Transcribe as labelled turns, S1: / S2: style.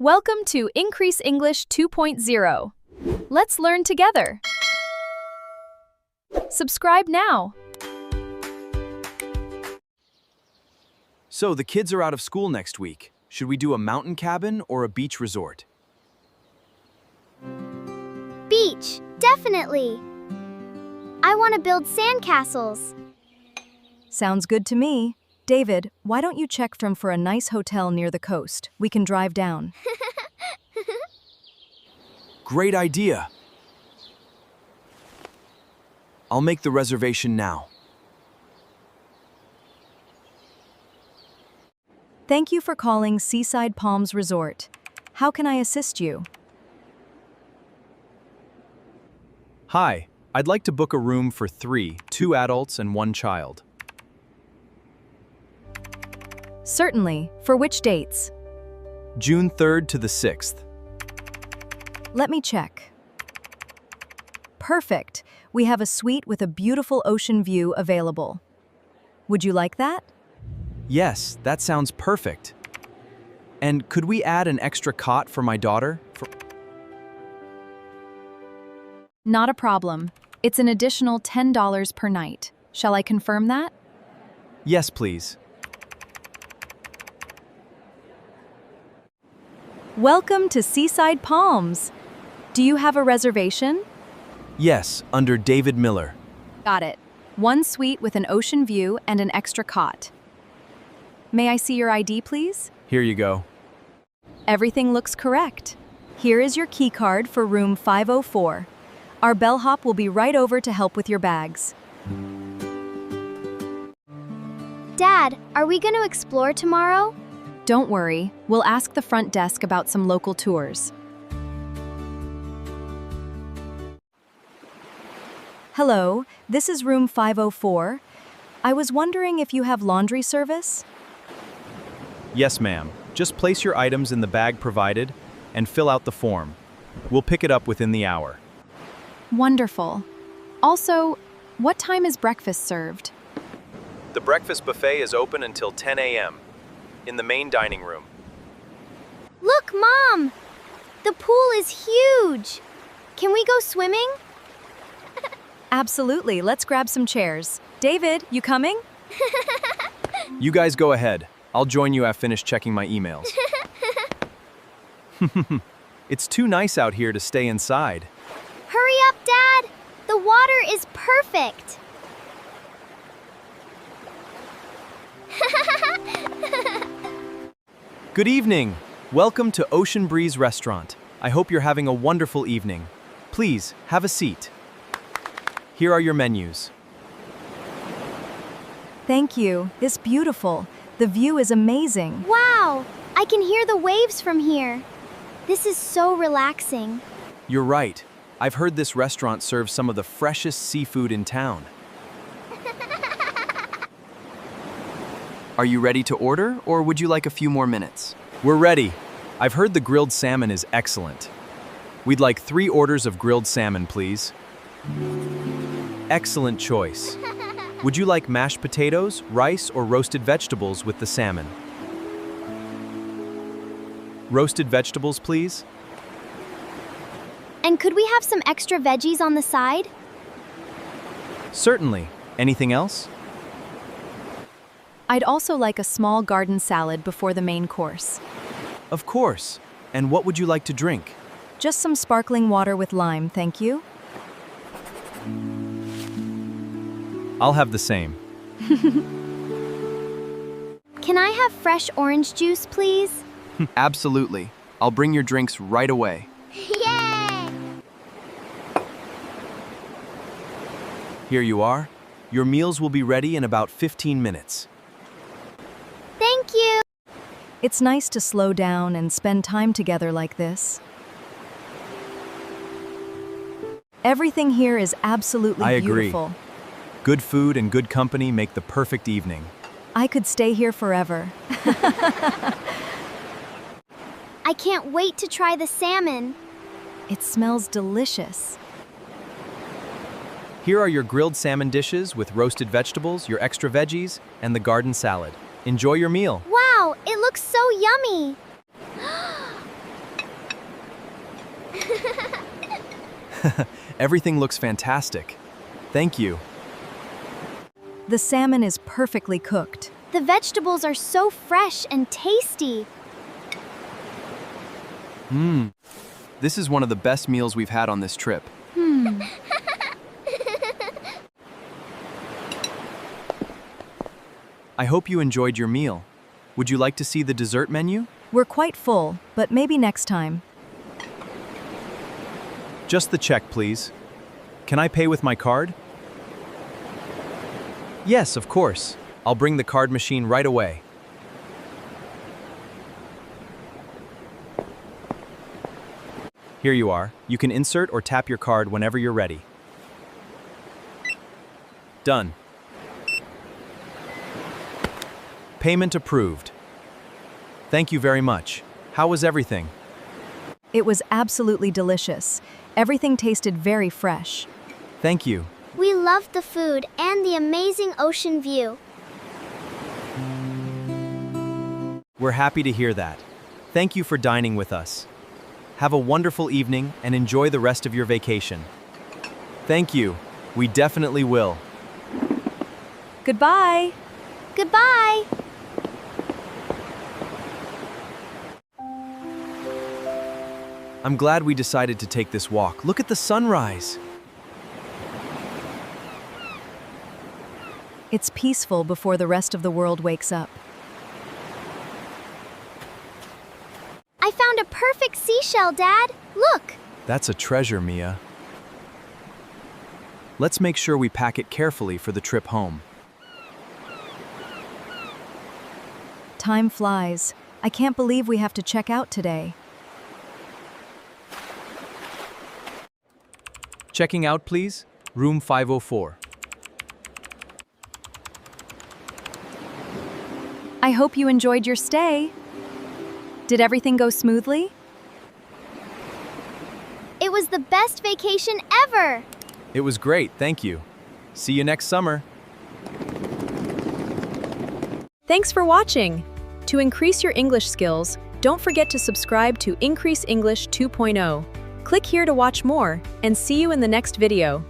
S1: Welcome to Increase English 2.0. Let's learn together. Subscribe now.
S2: So the kids are out of school next week. Should we do a mountain cabin or a beach resort?
S3: Beach, definitely. I want to build sandcastles.
S1: Sounds good to me. David, why don't you check for a nice hotel near the coast? We can drive down.
S2: Great idea. I'll make the reservation now.
S1: Thank you for calling Seaside Palms Resort. How can I assist you?
S2: Hi, I'd like to book a room for 2 adults and 1 child.
S1: Certainly. For which dates?
S2: June 3rd to the 6th.
S1: Let me check. Perfect. We have a suite with a beautiful ocean view available. Would you like that?
S2: Yes, that sounds perfect. And could we add an extra cot for my daughter?
S1: Not a problem. It's an additional $10 per night. Shall I confirm that?
S2: Yes, please.
S1: Welcome to Seaside Palms. Do you have a reservation?
S2: Yes, under David Miller.
S1: Got it. 1 suite with an ocean view and an extra cot. May I see your ID, please?
S2: Here you go.
S1: Everything looks correct. Here is your key card for room 504. Our bellhop will be right over to help with your bags.
S3: Dad, are we going to explore tomorrow?
S1: Don't worry, we'll ask the front desk about some local tours. Hello, this is room 504. I was wondering if you have laundry service?
S2: Yes, ma'am. Just place your items in the bag provided and fill out the form. We'll pick it up within the hour.
S1: Wonderful. Also, what time is breakfast served?
S2: The breakfast buffet is open until 10 a.m. in the main dining room.
S3: Look, Mom! The pool is huge! Can we go swimming?
S1: Absolutely, let's grab some chairs. David, you coming?
S2: You guys go ahead. I'll join you after finished checking my emails. It's too nice out here to stay inside.
S3: Hurry up, Dad! The water is perfect!
S2: Good evening. Welcome to Ocean Breeze Restaurant. I hope you're having a wonderful evening. Please, have a seat. Here are your menus.
S1: Thank you. It's beautiful. The view is amazing.
S3: Wow! I can hear the waves from here. This is so relaxing.
S2: You're right. I've heard this restaurant serves some of the freshest seafood in town. Are you ready to order, or would you like a few more minutes? We're ready. I've heard the grilled salmon is excellent. We'd like 3 orders of grilled salmon, please. Excellent choice. Would you like mashed potatoes, rice, or roasted vegetables with the salmon? Roasted vegetables, please.
S3: And could we have some extra veggies on the side?
S2: Certainly. Anything else?
S1: I'd also like a small garden salad before the main course.
S2: Of course. And what would you like to drink?
S1: Just some sparkling water with lime, thank you.
S2: I'll have the same.
S3: Can I have fresh orange juice, please?
S2: Absolutely. I'll bring your drinks right away.
S3: Yay!
S2: Here you are. Your meals will be ready in about 15 minutes.
S3: Thank you!
S1: It's nice to slow down and spend time together like this. Everything here is absolutely
S2: I agree.
S1: beautiful.
S2: Good food and good company make the perfect evening.
S1: I could stay here forever.
S3: I can't wait to try the salmon.
S1: It smells delicious.
S2: Here are your grilled salmon dishes with roasted vegetables, your extra veggies, and the garden salad. Enjoy your meal.
S3: Wow, it looks so yummy.
S2: Everything looks fantastic. Thank you.
S1: The salmon is perfectly cooked.
S3: The vegetables are so fresh and tasty.
S2: This is one of the best meals we've had on this trip. I hope you enjoyed your meal. Would you like to see the dessert menu?
S1: We're quite full, but maybe next time.
S2: Just the check, please. Can I pay with my card? Yes, of course. I'll bring the card machine right away. Here you are. You can insert or tap your card whenever you're ready. Done. Payment approved. Thank you very much. How was everything?
S1: It was absolutely delicious. Everything tasted very fresh.
S2: Thank you.
S3: We loved the food and the amazing ocean view.
S2: We're happy to hear that. Thank you for dining with us. Have a wonderful evening and enjoy the rest of your vacation. Thank you. We definitely will.
S1: Goodbye!
S3: Goodbye!
S2: I'm glad we decided to take this walk. Look at the sunrise.
S1: It's peaceful before the rest of the world wakes up.
S3: I found a perfect seashell, Dad. Look!
S2: That's a treasure, Mia. Let's make sure we pack it carefully for the trip home.
S1: Time flies. I can't believe we have to check out today.
S2: Checking out, please. Room 504.
S1: I hope you enjoyed your stay. Did everything go smoothly?
S3: It was the best vacation ever!
S2: It was great, thank you. See you next summer.
S4: Thanks for watching. To increase your English skills, don't forget to subscribe to Increase English 2.0. Click here to watch more, and see you in the next video.